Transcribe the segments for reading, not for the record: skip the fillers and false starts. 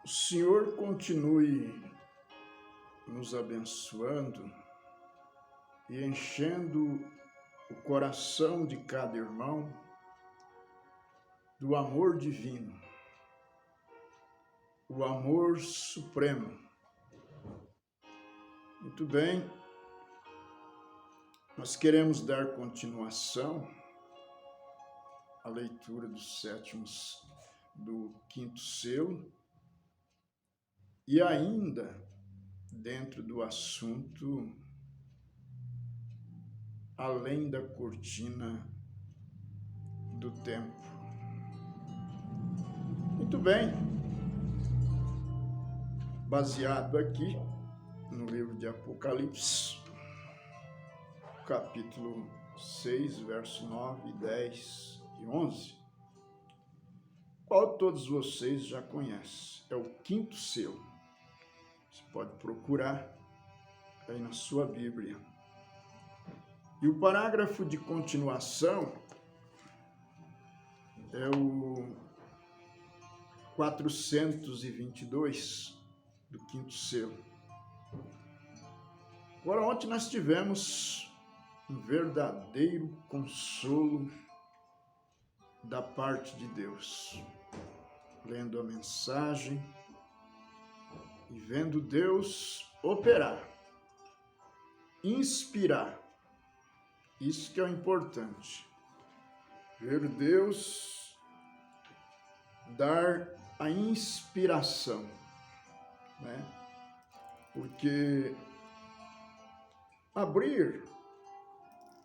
O Senhor continue nos abençoando e enchendo o coração de cada irmão do amor divino, o amor supremo. Muito bem, nós queremos dar continuação à leitura do quinto selo e ainda dentro do assunto além da cortina do tempo. Muito bem, baseado aqui no livro de Apocalipse, capítulo 6, verso 9, 10 e 11, qual todos vocês já conhecem. É o quinto selo. Você pode procurar aí na sua Bíblia. E o parágrafo de continuação é o 422 do quinto selo. Agora, ontem nós tivemos um verdadeiro consolo da parte de Deus, lendo a mensagem e vendo Deus operar, inspirar. Isso que é o importante. Ver Deus dar a inspiração, né? Porque abrir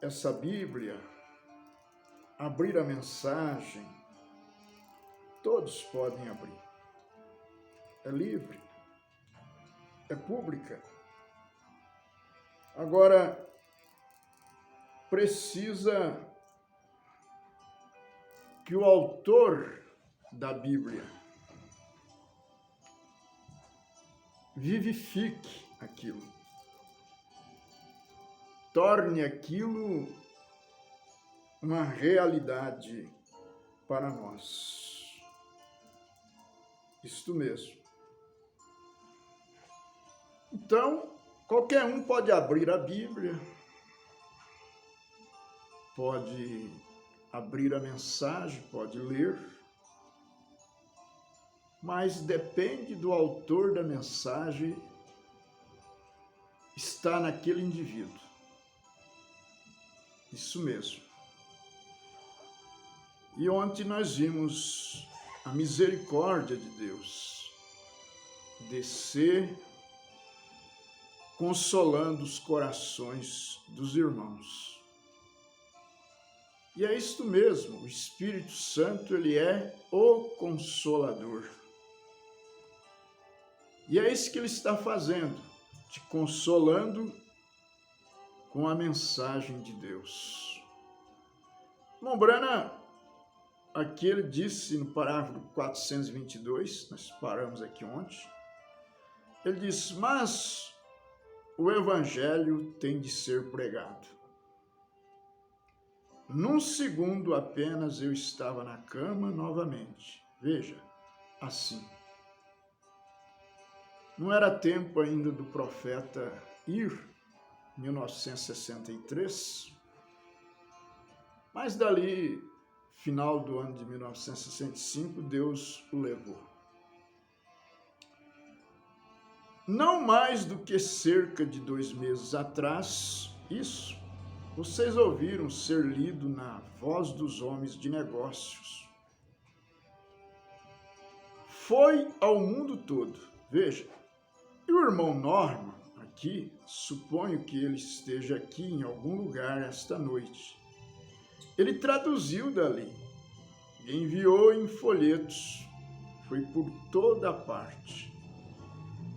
essa Bíblia, abrir a mensagem, todos podem abrir. É livre, é pública. Agora, precisa que o autor da Bíblia vivifique aquilo, torne aquilo uma realidade para nós. Isto mesmo. Então, qualquer um pode abrir a Bíblia, pode abrir a mensagem, pode ler, mas depende do autor da mensagem, está naquele indivíduo. Isso mesmo. E ontem nós vimos a misericórdia de Deus descer, consolando os corações dos irmãos. E é isto mesmo, o Espírito Santo, ele é o Consolador. E é isso que ele está fazendo, te consolando com a mensagem de Deus. Irmão Brana, aqui ele disse no parágrafo 422, nós paramos aqui ontem, ele disse, mas o Evangelho tem de ser pregado. Num segundo apenas eu estava na cama novamente. Veja, assim. Não era tempo ainda do profeta ir, 1963, mas dali, final do ano de 1965, Deus o levou. Não mais do que cerca de 2 meses atrás, isso, vocês ouviram ser lido na Voz dos Homens de Negócios. Foi ao mundo todo. Veja, e o irmão Norma, aqui, suponho que ele esteja aqui em algum lugar esta noite. Ele traduziu dali, enviou em folhetos, foi por toda a parte.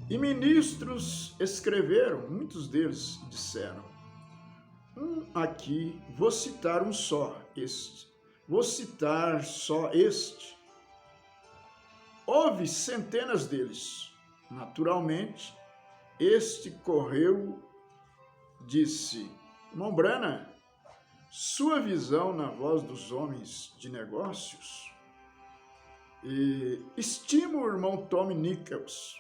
E ministros escreveram, muitos deles disseram, aqui, vou citar um só, este. Vou citar só este. Houve centenas deles. Naturalmente, este correu, disse, irmão Brana, sua visão na Voz dos Homens de Negócios E estimo o irmão Tom Nichols,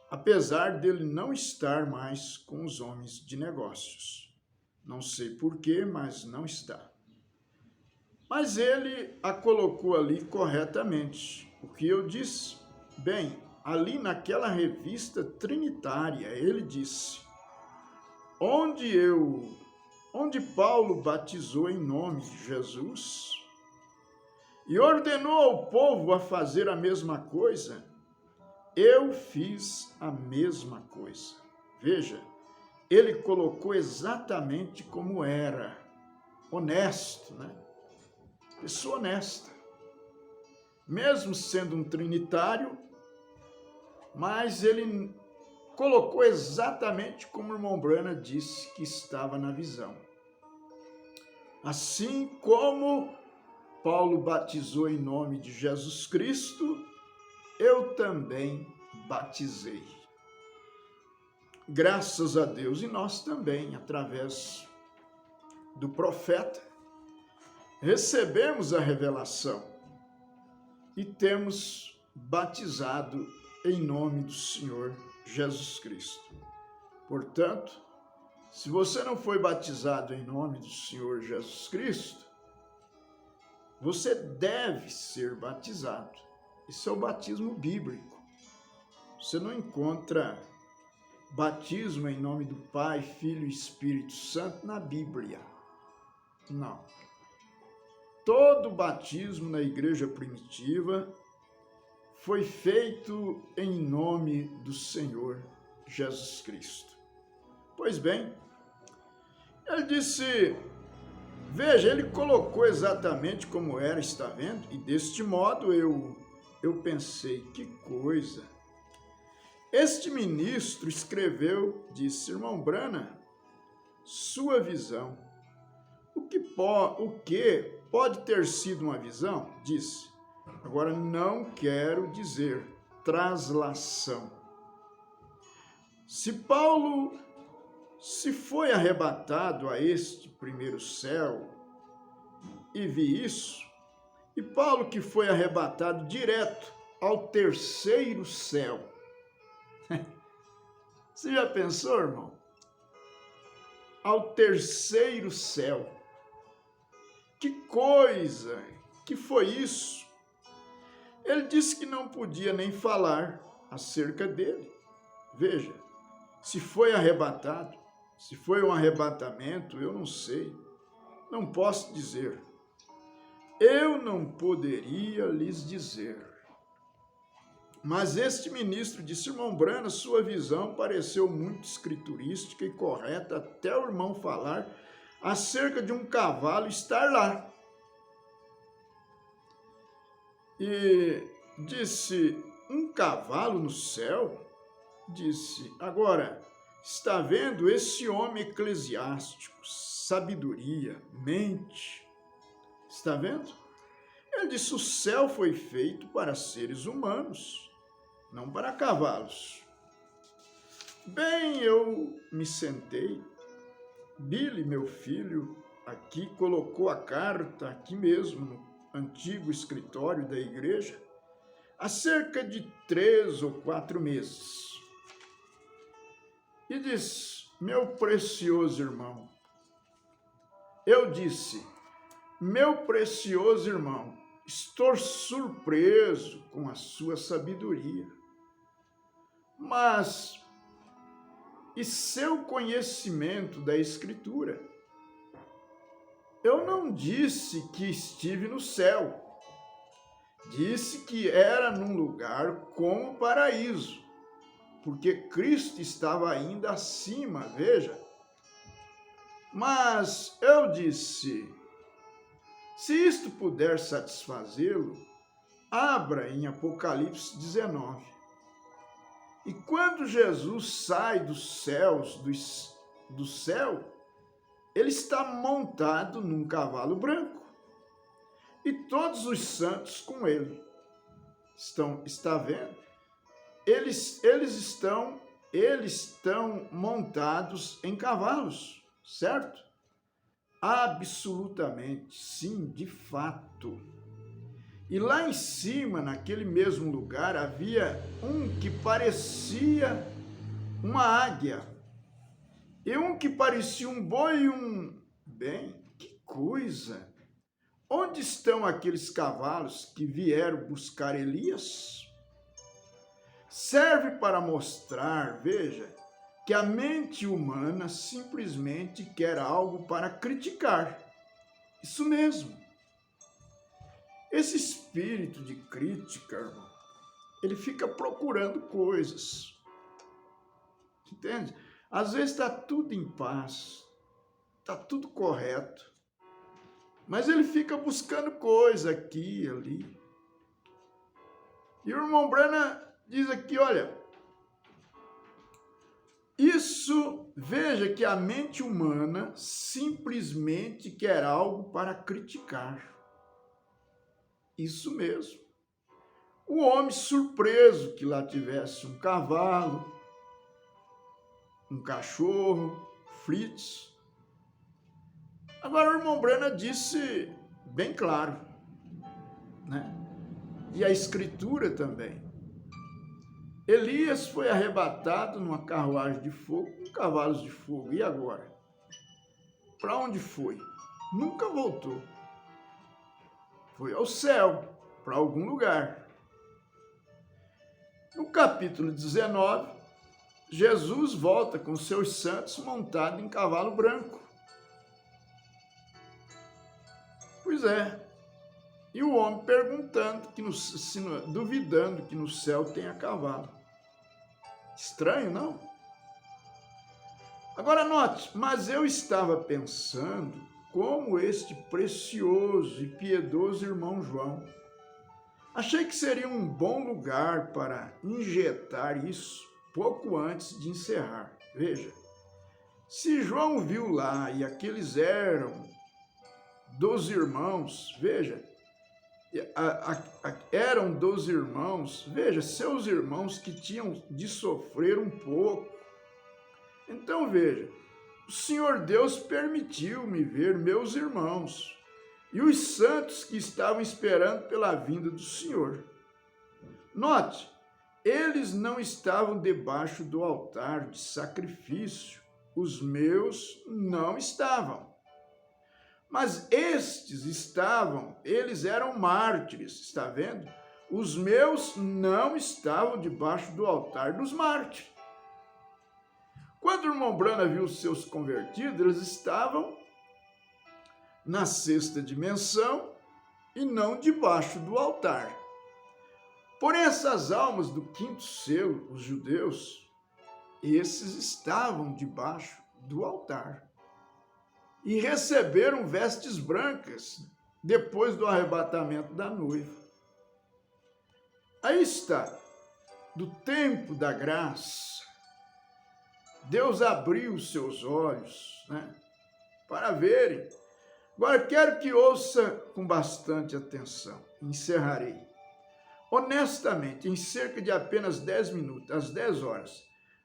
apesar dele não estar mais com os homens de negócios. Não sei porquê, mas não está. Mas ele a colocou ali corretamente. O que eu disse? Bem, ali naquela revista trinitária, ele disse: onde Paulo batizou em nome de Jesus e ordenou ao povo a fazer a mesma coisa, eu fiz a mesma coisa. Veja, ele colocou exatamente como era, honesto, né? Pessoa honesta. Mesmo sendo um trinitário, mas ele colocou exatamente como o irmão Branham disse que estava na visão. Assim como Paulo batizou em nome de Jesus Cristo, eu também batizei. Graças a Deus, e nós também, através do profeta, recebemos a revelação e temos batizado em nome do Senhor Jesus Cristo. Portanto, se você não foi batizado em nome do Senhor Jesus Cristo, você deve ser batizado. Isso é o batismo bíblico. Você não encontra batismo em nome do Pai, Filho e Espírito Santo na Bíblia. Não. Todo batismo na igreja primitiva foi feito em nome do Senhor Jesus Cristo. Pois bem, ele disse, veja, ele colocou exatamente como era, está vendo? E deste modo eu pensei, que coisa. Este ministro escreveu, disse, irmão Branham, sua visão. O que pode ter sido uma visão? Disse. Agora, não quero dizer traslação. Se Paulo se foi arrebatado a este primeiro céu e vi isso, e Paulo que foi arrebatado direto ao terceiro céu. Você já pensou, irmão? Ao terceiro céu. Que coisa! Que foi isso? Ele disse que não podia nem falar acerca dele. Veja, se foi arrebatado, se foi um arrebatamento, eu não sei. Não posso dizer. Eu não poderia lhes dizer. Mas este ministro disse, irmão Branham, sua visão pareceu muito escriturística e correta até o irmão falar acerca de um cavalo estar lá. E disse, um cavalo no céu? Disse, agora, está vendo esse homem eclesiástico, sabedoria, mente, está vendo? Ele disse, o céu foi feito para seres humanos, não para cavalos. Bem, eu me sentei, Billy, meu filho, aqui colocou a carta, aqui mesmo, no antigo escritório da igreja, há cerca de 3 ou 4 meses. E disse, meu precioso irmão, eu disse, meu precioso irmão, estou surpreso com a sua sabedoria, mas e seu conhecimento da Escritura? Eu não disse que estive no céu, disse que era num lugar como o paraíso, porque Cristo estava ainda acima, veja. Mas eu disse, se isto puder satisfazê-lo, abra em Apocalipse 19. E quando Jesus sai dos céus, do céu, ele está montado num cavalo branco. E todos os santos com ele. Está vendo? Eles estão montados em cavalos, certo? Absolutamente, sim, de fato. E lá em cima, naquele mesmo lugar, havia um que parecia uma águia, e um que parecia um boi e um... Bem, que coisa! Onde estão aqueles cavalos que vieram buscar Elias? Serve para mostrar, veja, que a mente humana simplesmente quer algo para criticar. Isso mesmo. Esse espírito de crítica, irmão, ele fica procurando coisas. Entende? Às vezes está tudo em paz, está tudo correto, mas ele fica buscando coisa aqui e ali. E o irmão Branham diz aqui, olha, isso, veja que a mente humana simplesmente quer algo para criticar. Isso mesmo. O homem surpreso que lá tivesse um cavalo, um cachorro, Fritz. Agora o irmão Branham disse bem claro, né? E a escritura também. Elias foi arrebatado numa carruagem de fogo com cavalos de fogo. E agora? Para onde foi? Nunca voltou. Foi ao céu, para algum lugar. No capítulo 19, Jesus volta com seus santos montado em cavalo branco. Pois é. E o homem perguntando, duvidando que no céu tenha cavalo. Estranho, não? Agora note, mas eu estava pensando como este precioso e piedoso irmão João. Achei que seria um bom lugar para injetar isso pouco antes de encerrar. Veja, se João viu lá e aqueles eram dos irmãos, veja, eram dos irmãos, veja, seus irmãos que tinham de sofrer um pouco. Então veja, o Senhor Deus permitiu-me ver meus irmãos e os santos que estavam esperando pela vinda do Senhor. Note, eles não estavam debaixo do altar de sacrifício, os meus não estavam. Mas estes estavam, eles eram mártires, está vendo? Os meus não estavam debaixo do altar dos mártires. Quando o irmão Branham viu os seus convertidos, eles estavam na sexta dimensão e não debaixo do altar. Porém, essas almas do quinto selo, os judeus, esses estavam debaixo do altar e receberam vestes brancas depois do arrebatamento da noiva. Aí está, do tempo da graça, Deus abriu os seus olhos, né, para verem. Agora quero que ouça com bastante atenção. Encerrarei. Honestamente, em cerca de apenas 10 minutos, às 10 horas,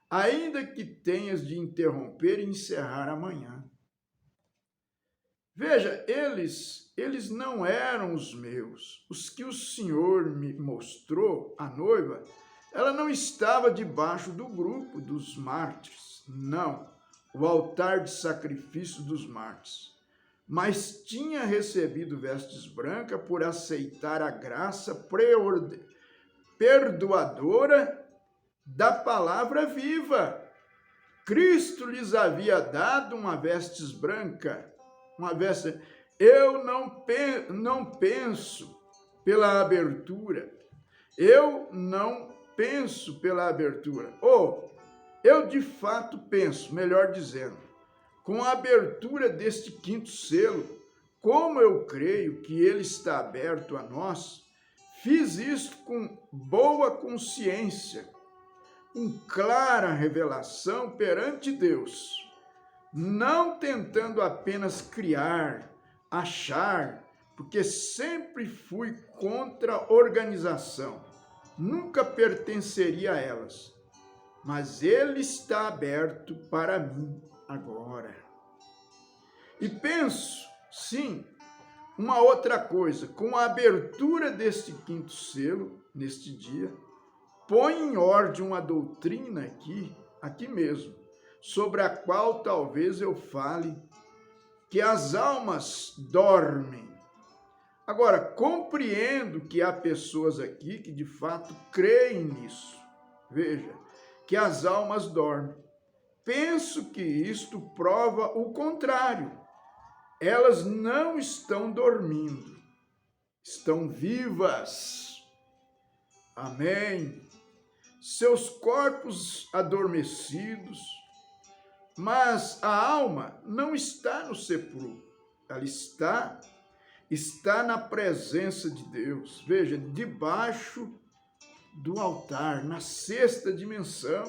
ainda que tenhas de interromper e encerrar amanhã. Veja, eles não eram os meus. Os que o Senhor me mostrou, a noiva, ela não estava debaixo do grupo dos mártires, não, o altar de sacrifício dos mártires, mas tinha recebido vestes brancas por aceitar a graça perdoadora da palavra viva. Cristo lhes havia dado uma vestes branca, uma veste. Eu não penso pela abertura. Eu não penso pela abertura. Ou eu de fato penso, melhor dizendo, com a abertura deste quinto selo, como eu creio que ele está aberto a nós, fiz isto com boa consciência, com clara revelação perante Deus, não tentando apenas criar, achar, porque sempre fui contra a organização, nunca pertenceria a elas, mas ele está aberto para mim agora. E penso, sim, uma outra coisa, com a abertura deste quinto selo, neste dia, põe em ordem uma doutrina aqui mesmo, sobre a qual talvez eu fale, que as almas dormem. Agora, compreendo que há pessoas aqui que de fato creem nisso. Veja, que as almas dormem. Penso que isto prova o contrário. Elas não estão dormindo, estão vivas. Amém. Seus corpos adormecidos, mas a alma não está no sepulcro, ela está na presença de Deus. Veja, debaixo do altar, na sexta dimensão.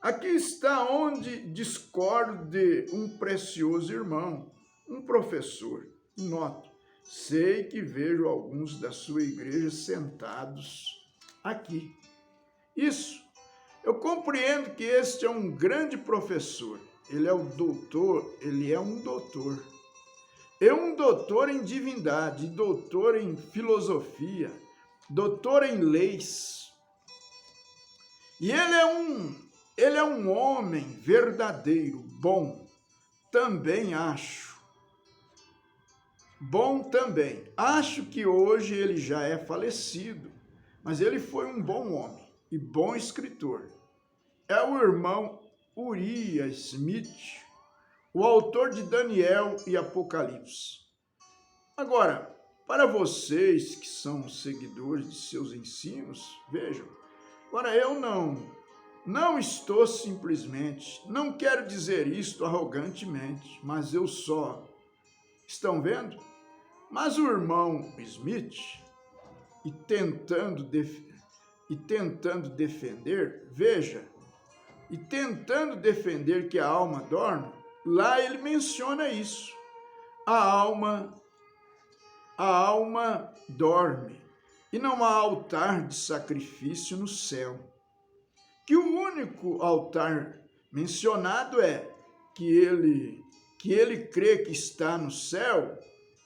Aqui está onde discordo de um precioso irmão, um professor. Noto, sei que vejo alguns da sua igreja sentados aqui. Isso, eu compreendo que este é um grande professor. Ele é um doutor. É um doutor em divindade, doutor em filosofia, doutor em leis. E ele é um homem verdadeiro, bom. Também acho. Bom também. Acho que hoje ele já é falecido, mas ele foi um bom homem e bom escritor. É o irmão Urias Smith, o autor de Daniel e Apocalipse. Agora, para vocês que são seguidores de seus ensinos, vejam, agora eu não estou simplesmente, não quero dizer isto arrogantemente, mas eu só, estão vendo? Mas o irmão Smith, e tentando defender, veja, e tentando defender que a alma dorme, lá ele menciona isso. A alma dorme, e não há altar de sacrifício no céu. Que o único altar mencionado é que ele crê que está no céu,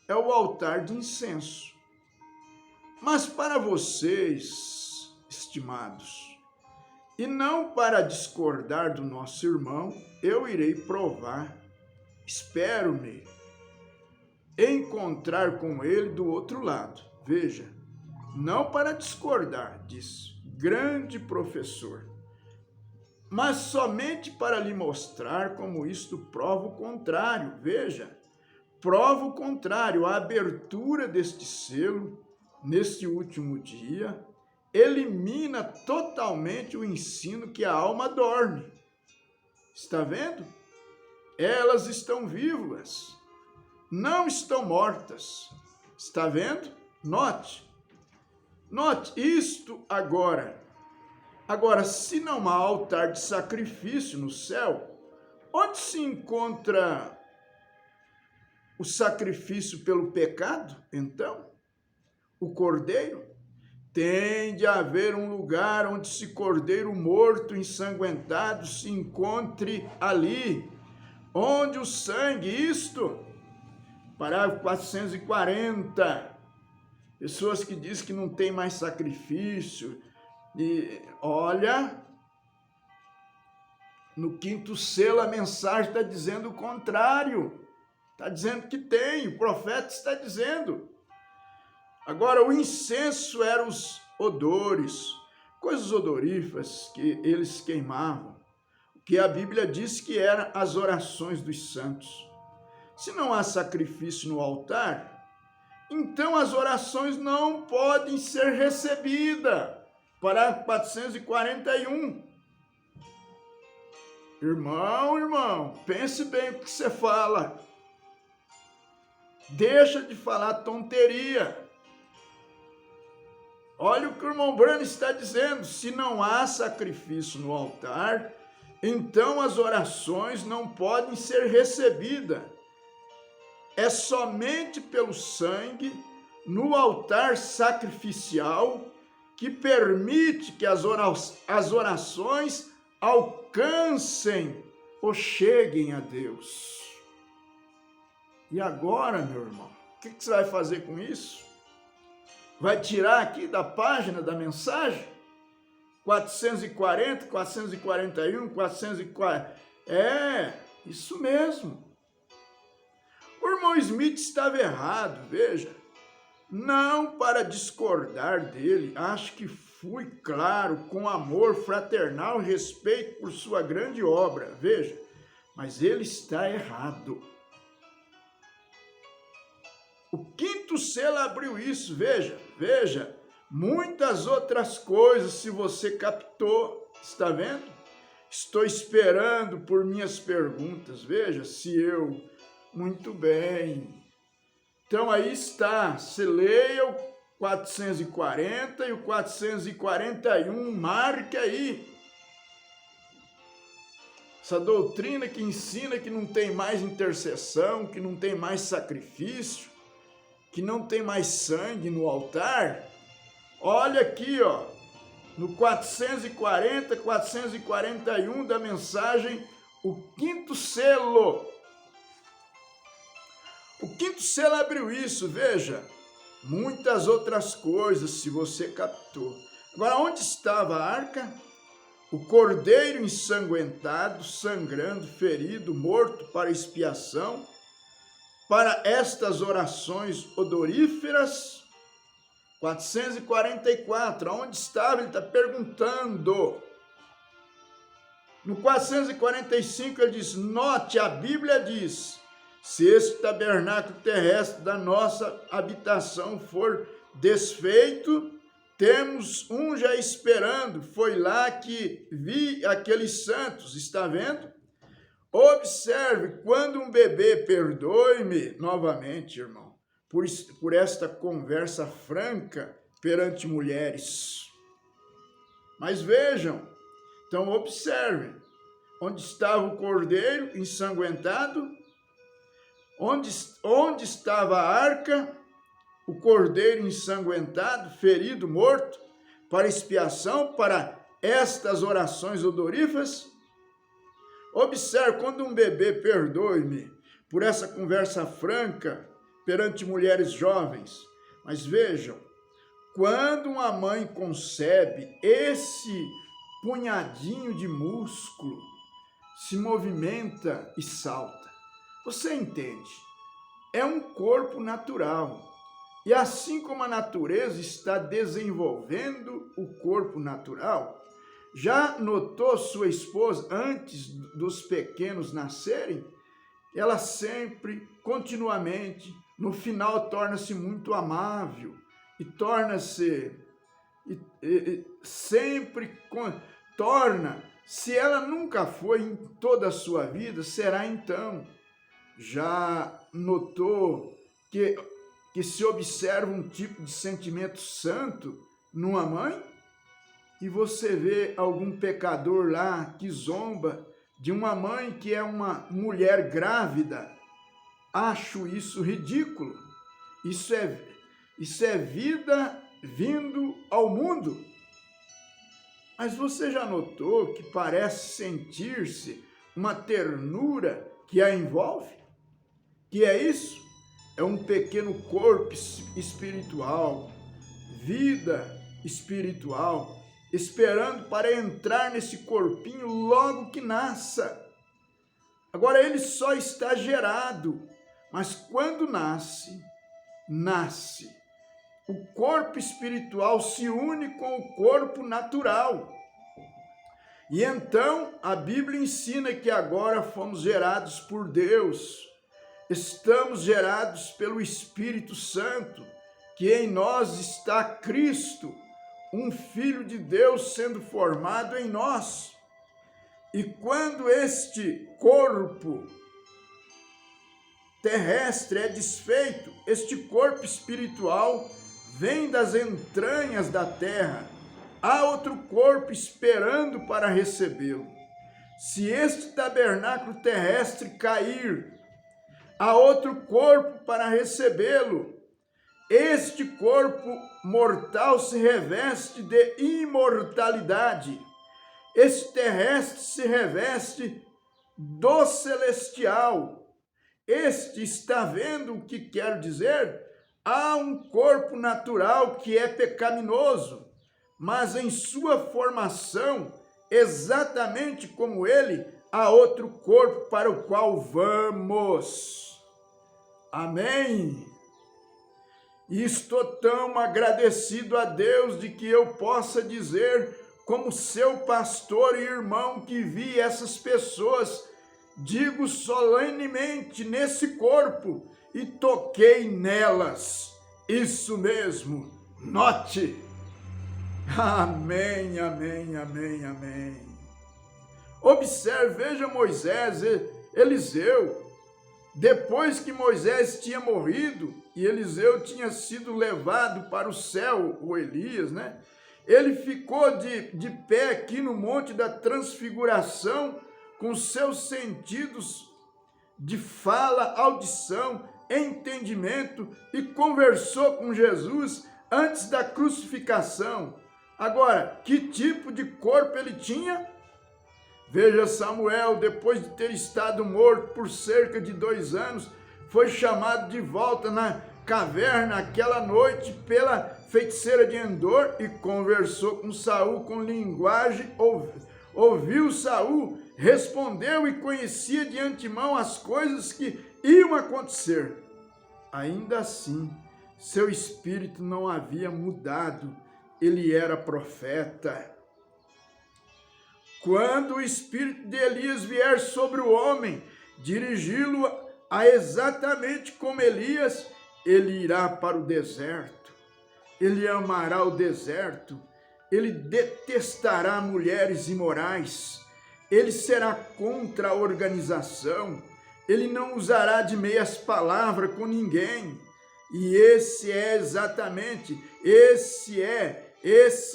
é o altar de incenso. Mas para vocês, estimados, e não para discordar do nosso irmão, eu irei provar, espero-me encontrar com ele do outro lado. Veja, não para discordar, diz grande professor, mas somente para lhe mostrar como isto prova o contrário. Veja, prova o contrário, a abertura deste selo, neste último dia, elimina totalmente o ensino que a alma dorme. Está vendo? Elas estão vivas, não estão mortas. Está vendo? Note isto agora. Agora, se não há altar de sacrifício no céu, onde se encontra o sacrifício pelo pecado, então? O cordeiro? Tem de haver um lugar onde esse cordeiro morto, ensanguentado, se encontre ali, onde o sangue, parágrafo 440, pessoas que dizem que não tem mais sacrifício, e olha, no quinto selo a mensagem está dizendo o contrário, está dizendo que tem, o profeta está dizendo. Agora, o incenso eram os odores, coisas odoríferas que eles queimavam, que a Bíblia diz que eram as orações dos santos. Se não há sacrifício no altar, então as orações não podem ser recebidas. Parágrafo 441. Irmão, pense bem o que você fala. Deixa de falar tonteria. Olha o que o irmão Branham está dizendo. Se não há sacrifício no altar, então as orações não podem ser recebidas. É somente pelo sangue no altar sacrificial que permite que as orações alcancem ou cheguem a Deus. E agora, meu irmão, O que você vai fazer com isso? Vai tirar aqui da página da mensagem? 440, 441, 440. Isso mesmo. O irmão Smith estava errado, veja. Não para discordar dele, acho que fui claro, com amor fraternal e respeito por sua grande obra, veja. Mas ele está errado. O quinto selo abriu isso, veja. Muitas outras coisas, se você captou, está vendo? Estou esperando por minhas perguntas, veja, se eu... Muito bem. Então aí está, você leia o 440 e o 441, marque aí. Essa doutrina que ensina que não tem mais intercessão, que não tem mais sacrifício, que não tem mais sangue no altar. Olha aqui, ó, no 440, 441 da mensagem, o quinto selo. O quinto selo abriu isso, veja, muitas outras coisas, se você captou. Agora, onde estava a arca? O cordeiro ensanguentado, sangrando, ferido, morto para expiação, para estas orações odoríferas. 444, onde estava? Ele está perguntando. No 445 ele diz, note, a Bíblia diz, se este tabernáculo terrestre da nossa habitação for desfeito, temos um já esperando, foi lá que vi aqueles santos, está vendo? Observe, quando um bebê, perdoe-me novamente, irmão, por esta conversa franca perante mulheres. Mas vejam, então observe, onde estava o cordeiro ensanguentado? Onde estava a arca, o cordeiro ensanguentado, ferido, morto, para expiação, para estas orações odoríferas? Observe, quando um bebê, perdoe-me por essa conversa franca perante mulheres jovens, mas vejam, quando uma mãe concebe, esse punhadinho de músculo se movimenta e salta. Você entende? É um corpo natural. E assim como a natureza está desenvolvendo o corpo natural, já notou sua esposa, antes dos pequenos nascerem, ela sempre, continuamente, no final torna-se muito amável e torna-se, se ela nunca foi em toda a sua vida, será então. Já notou que se observa um tipo de sentimento santo numa mãe? E você vê algum pecador lá que zomba de uma mãe que é uma mulher grávida? Acho isso ridículo. Isso é vida vindo ao mundo. Mas você já notou que parece sentir-se uma ternura que a envolve? Que é isso? É um pequeno corpo espiritual, vida espiritual, esperando para entrar nesse corpinho logo que nasça. Agora ele só está gerado, mas quando nasce, o corpo espiritual se une com o corpo natural. E então a Bíblia ensina que agora fomos gerados por Deus. Estamos gerados pelo Espírito Santo, que em nós está Cristo, um Filho de Deus sendo formado em nós. E quando este corpo terrestre é desfeito, este corpo espiritual vem das entranhas da terra. Há outro corpo esperando para recebê-lo. Se este tabernáculo terrestre cair, há outro corpo para recebê-lo. Este corpo mortal se reveste de imortalidade. Este terrestre se reveste do celestial. este está vendo o que quero dizer? Há um corpo natural que é pecaminoso, mas em sua formação, exatamente como ele, há outro corpo para o qual vamos. Amém? E estou tão agradecido a Deus de que eu possa dizer, como seu pastor e irmão que vi essas pessoas, digo solenemente nesse corpo e toquei nelas. Isso mesmo, note. Amém, amém, amém, amém. Observe, veja Moisés, Eliseu. Depois que Moisés tinha morrido e Eliseu tinha sido levado para o céu, o Elias, né? Ele ficou de pé aqui no Monte da Transfiguração, com seus sentidos de fala, audição, entendimento, e conversou com Jesus antes da crucificação. Agora, que tipo de corpo ele tinha? Veja, Samuel, depois de ter estado morto por cerca de 2 anos, foi chamado de volta na caverna aquela noite pela feiticeira de Endor e conversou com Saul com linguagem. Ouviu Saul, respondeu e conhecia de antemão as coisas que iam acontecer. Ainda assim, seu espírito não havia mudado, ele era profeta. Quando o espírito de Elias vier sobre o homem, dirigi-lo a exatamente como Elias, ele irá para o deserto, ele amará o deserto, ele detestará mulheres imorais, ele será contra a organização, ele não usará de meias palavras com ninguém. E esse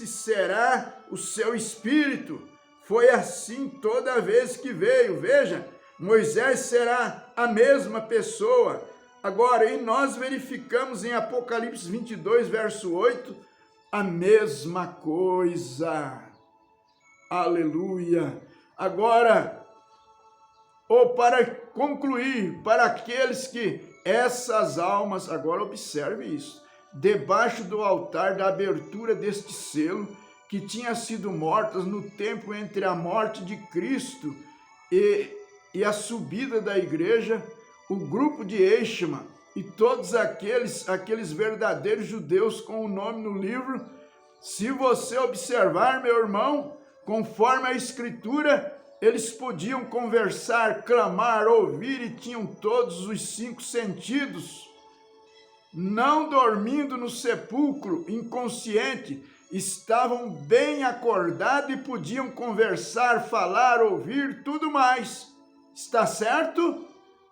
será o seu espírito. Foi assim toda vez que veio. Veja, Moisés será a mesma pessoa. Agora, e nós verificamos em Apocalipse 22, verso 8, a mesma coisa. Aleluia. Agora, para concluir, para aqueles que essas almas, agora observe isso, debaixo do altar da abertura deste selo, que tinha sido mortas no tempo entre a morte de Cristo e a subida da igreja, o grupo de Eichmann e todos aqueles verdadeiros judeus com o nome no livro, se você observar, meu irmão, conforme a Escritura, eles podiam conversar, clamar, ouvir e tinham todos os 5 sentidos. Não dormindo no sepulcro, inconsciente, estavam bem acordados e podiam conversar, falar, ouvir, tudo mais. Está certo?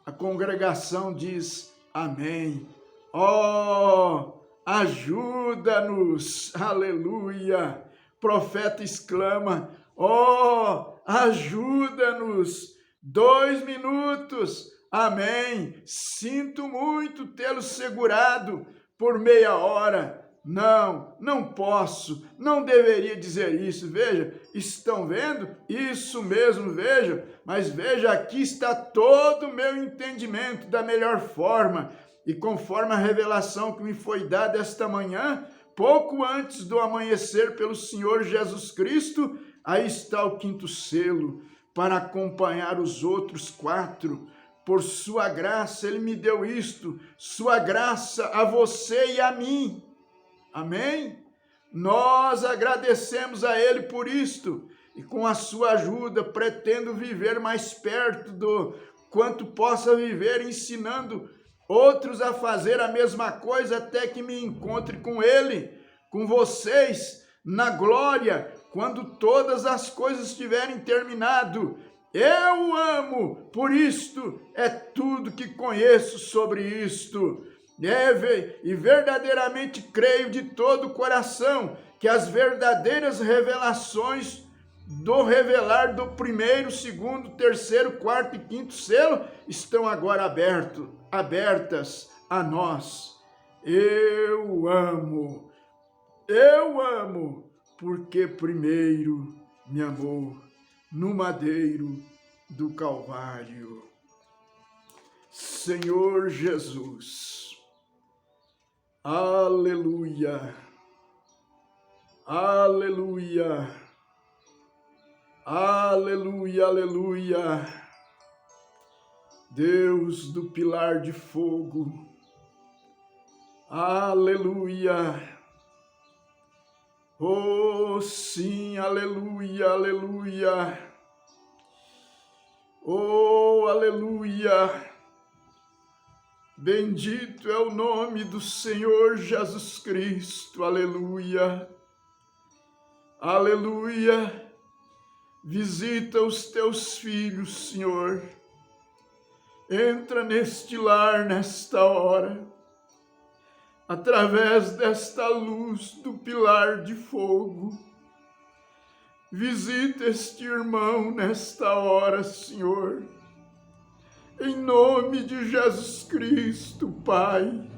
A congregação diz amém. Oh, ajuda-nos, aleluia. Profeta exclama, oh, ajuda-nos. 2 minutos, amém. Sinto muito tê-lo segurado por meia hora. Não posso, não deveria dizer isso. Veja, estão vendo? Isso mesmo, veja. Mas veja, aqui está todo o meu entendimento da melhor forma. E conforme a revelação que me foi dada esta manhã, pouco antes do amanhecer pelo Senhor Jesus Cristo, aí está o 5º selo, para acompanhar os outros 4. Por sua graça, Ele me deu isto, sua graça a você e a mim. Amém? Nós agradecemos a Ele por isto e com a sua ajuda pretendo viver mais perto do quanto possa viver, ensinando outros a fazer a mesma coisa até que me encontre com Ele, com vocês, na glória, quando todas as coisas tiverem terminado. Eu o amo, por isto é tudo que conheço sobre isto. E verdadeiramente creio de todo o coração que as verdadeiras revelações do revelar do 1º, 2º, 3º, 4º e 5º selo estão agora abertas a nós. Eu amo, porque primeiro me amou no madeiro do Calvário. Senhor Jesus. Aleluia. Aleluia. Aleluia, aleluia. Deus do pilar de fogo. Aleluia. Oh, sim, aleluia, aleluia. Oh, aleluia. Bendito é o nome do Senhor Jesus Cristo, aleluia. Aleluia. Visita os teus filhos, Senhor. Entra neste lar, nesta hora, através desta luz do pilar de fogo. Visita este irmão nesta hora, Senhor. Em nome de Jesus Cristo, Pai,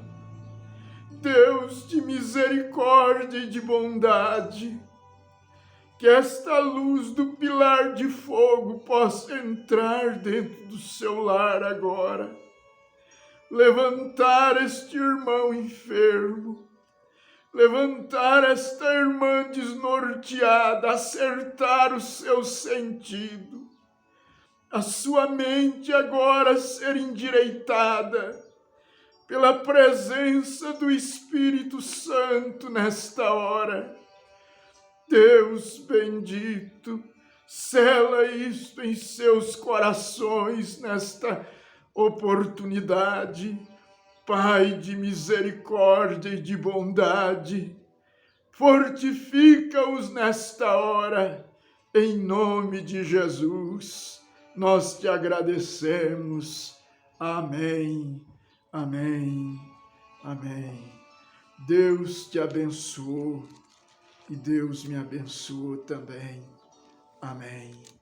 Deus de misericórdia e de bondade, que esta luz do pilar de fogo possa entrar dentro do seu lar agora, levantar este irmão enfermo, levantar esta irmã desnorteada, acertar o seu sentido, a sua mente agora ser endireitada pela presença do Espírito Santo nesta hora. Deus bendito, sela isto em seus corações nesta oportunidade. Pai de misericórdia e de bondade, fortifica-os nesta hora, em nome de Jesus. Nós te agradecemos. Amém, amém, amém. Deus te abençoou. E Deus me abençoou também. Amém.